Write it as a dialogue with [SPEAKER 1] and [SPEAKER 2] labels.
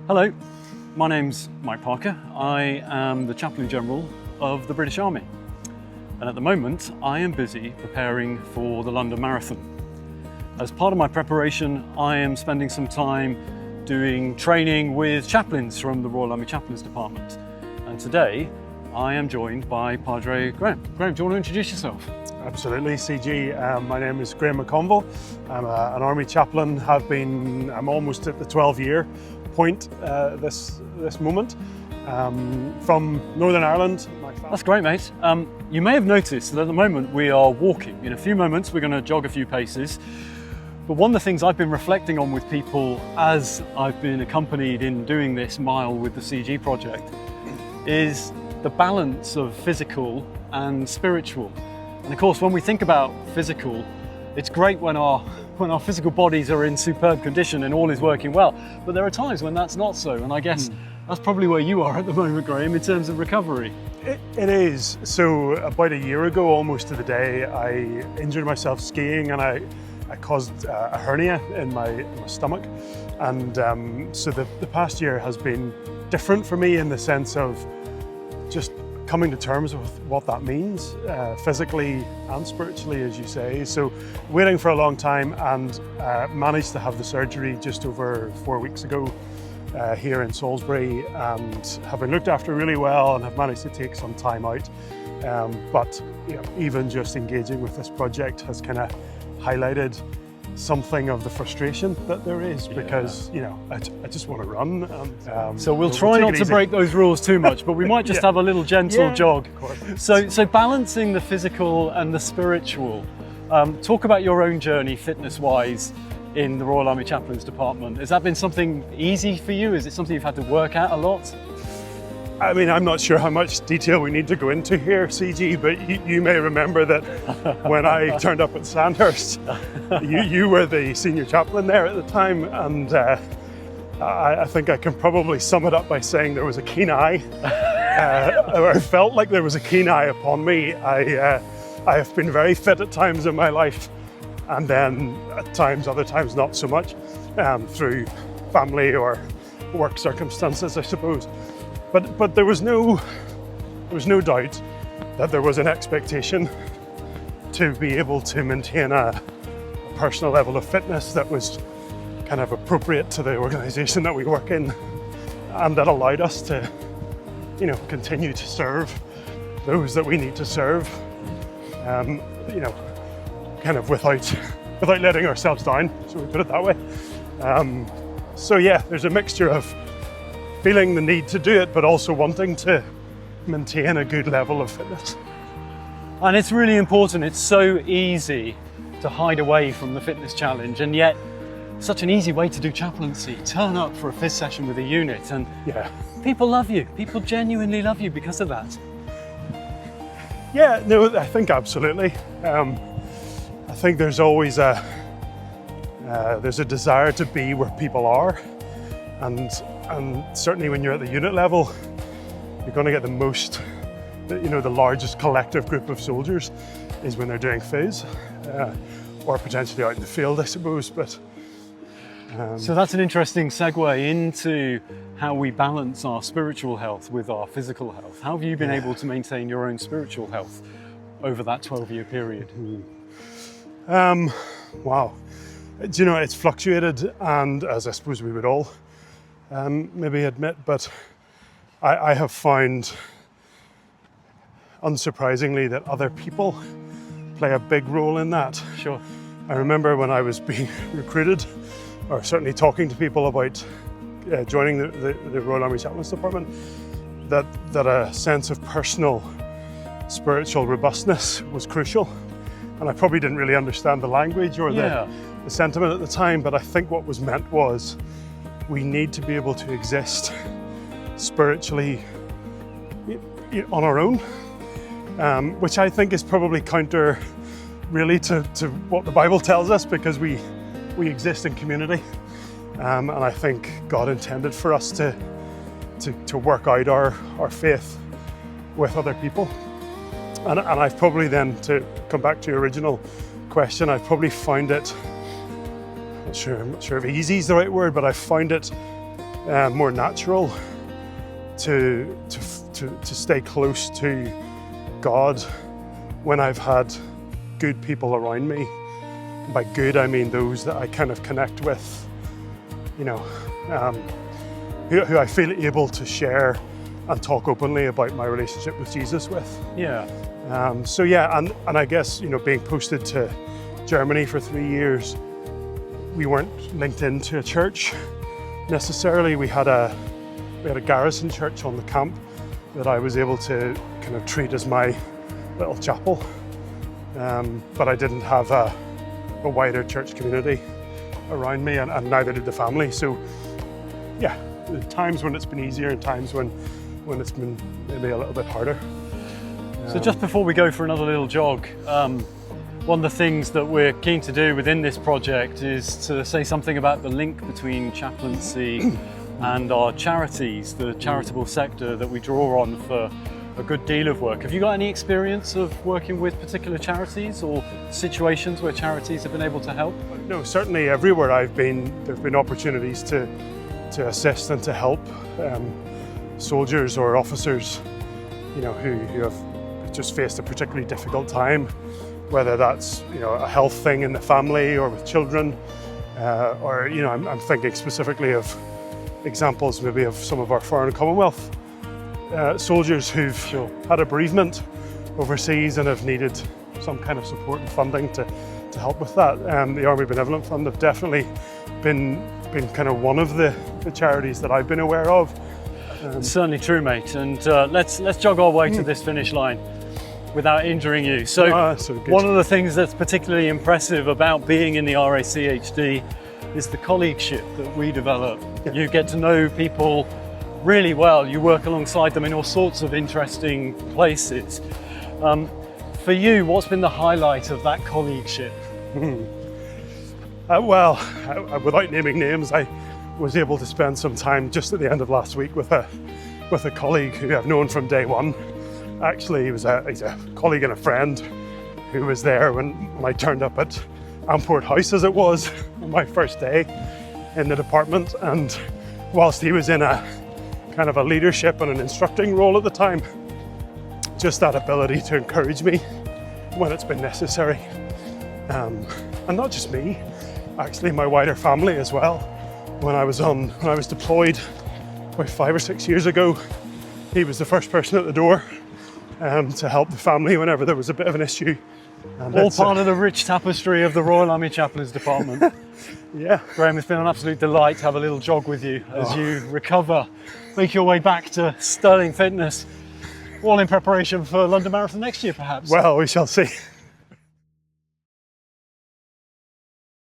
[SPEAKER 1] Hello, my name's Mike Parker. I am the Chaplain General of the British Army. And at the moment, I am busy preparing for the London Marathon. As part of my preparation, I am spending some time doing training with chaplains from the Royal Army Chaplains Department. And today, I am joined by Padre Graham. Graham, do you want to introduce yourself?
[SPEAKER 2] Absolutely, CG. My name is Graham McConville. I'm an Army chaplain. I'm almost at the 12-year point this moment. From Northern Ireland.
[SPEAKER 1] That's great, mate. You may have noticed that at the moment we are walking. In a few moments, we're going to jog a few paces. But one of the things I've been reflecting on with people as I've been accompanied in doing this mile with the CG project is the balance of physical and spiritual. And of course, when we think about physical, it's great when our physical bodies are in superb condition and all is working well. But there are times when that's not so. And I guess that's probably where you are at the moment, Graham, in terms of recovery.
[SPEAKER 2] It is. So about a year ago, almost to the day, I injured myself skiing and I caused a hernia in my stomach. And so the past year has been different for me in the sense of just coming to terms with what that means, physically and spiritually, as you say. So waiting for a long time and managed to have the surgery just over 4 weeks ago here in Salisbury, and have been looked after really well and have managed to take some time out. But even just engaging with this project has kind of highlighted something of the frustration that there is, because I just want to run. And,
[SPEAKER 1] so we'll try not to break those rules too much, but we might just have a little gentle jog. So balancing the physical and the spiritual. Talk about your own journey fitness-wise in the Royal Army Chaplains Department. Has that been something easy for you? Is it something you've had to work at a lot?
[SPEAKER 2] I mean, I'm not sure how much detail we need to go into here, CG, but you may remember that when I turned up at Sandhurst, you were the senior chaplain there at the time, and I think I can probably sum it up by saying there was a keen eye. I felt like there was a keen eye upon me. I have been very fit at times in my life, and then at times, other times not so much, through family or work circumstances, I suppose. But there was no doubt that there was an expectation to be able to maintain a personal level of fitness that was kind of appropriate to the organisation that we work in, and that allowed us to, continue to serve those that we need to serve, kind of without letting ourselves down, so we put it that way. So yeah, there's a mixture of feeling the need to do it, but also wanting to maintain a good level of fitness.
[SPEAKER 1] And it's really important. It's so easy to hide away from the fitness challenge, and yet such an easy way to do chaplaincy. Turn up for a phys session with a unit and people love you. People genuinely love you because of that.
[SPEAKER 2] Yeah, no, I think absolutely. I think there's always a desire to be where people are, and certainly when you're at the unit level, you're going to get the most, the largest collective group of soldiers is when they're doing phys, or potentially out in the field, I suppose. But
[SPEAKER 1] so that's an interesting segue into how we balance our spiritual health with our physical health. How have you been able to maintain your own spiritual health over that 12-year period?
[SPEAKER 2] Wow. Do it's fluctuated, and as I suppose we would all maybe admit, but I have found, unsurprisingly, that other people play a big role in that.
[SPEAKER 1] Sure.
[SPEAKER 2] I remember when I was being recruited, or certainly talking to people about joining the Royal Army Chaplains Department, that a sense of personal spiritual robustness was crucial. And I probably didn't really understand the language or the sentiment at the time, but I think what was meant was we need to be able to exist spiritually on our own, which I think is probably counter really to what the Bible tells us, because we exist in community, and I think God intended for us to work out our faith with other people. And I've probably then, to come back to your original question, I've probably found it, I'm not sure if easy is the right word, but I found it more natural to stay close to God when I've had good people around me. By good, I mean those that I kind of connect with, you know, who I feel able to share and talk openly about my relationship with Jesus with.
[SPEAKER 1] Yeah.
[SPEAKER 2] So yeah, and I guess, you know, being posted to Germany for 3 years, we weren't linked into a church necessarily. We had a garrison church on the camp that I was able to kind of treat as my little chapel, but I didn't have a wider church community around me, and neither did the family. So yeah, times when it's been easier and times when it's been maybe a little bit harder.
[SPEAKER 1] So just before we go for another little jog, one of the things that we're keen to do within this project is to say something about the link between chaplaincy and our charities, the charitable sector that we draw on for a good deal of work. Have you got any experience of working with particular charities or situations where charities have been able to help?
[SPEAKER 2] No, certainly everywhere I've been, there have been opportunities to assist and to help soldiers or officers, you know, who have just faced a particularly difficult time, whether that's, you know, a health thing in the family or with children, or, you know, I'm thinking specifically of examples maybe of some of our Foreign and Commonwealth soldiers who've had a bereavement overseas and have needed some kind of support and funding to help with that. The Army Benevolent Fund have definitely been kind of one of the charities that I've been aware of.
[SPEAKER 1] Certainly true, mate. And let's jog our way to this finish line without injuring you. So one of the things that's particularly impressive about being in the RACHD is the colleagueship that we develop. Yeah. You get to know people really well. You work alongside them in all sorts of interesting places. For you, what's been the highlight of that colleagueship?
[SPEAKER 2] Well, without naming names, I was able to spend some time just at the end of last week with a colleague who I've known from day one. Actually, he's a colleague and a friend who was there when I turned up at Amport House, as it was, on my first day in the department. And whilst he was in a kind of a leadership and an instructing role at the time, just that ability to encourage me when it's been necessary. And not just me, actually my wider family as well. When I was deployed about 5 or 6 years ago, he was the first person at the door to help the family whenever there was a bit of an issue. And
[SPEAKER 1] all part of the rich tapestry of the Royal Army Chaplains Department.
[SPEAKER 2] Yeah.
[SPEAKER 1] Graham, it's been an absolute delight to have a little jog with you as you recover, make your way back to sterling fitness, all in preparation for London Marathon next year, perhaps.
[SPEAKER 2] Well, we shall see.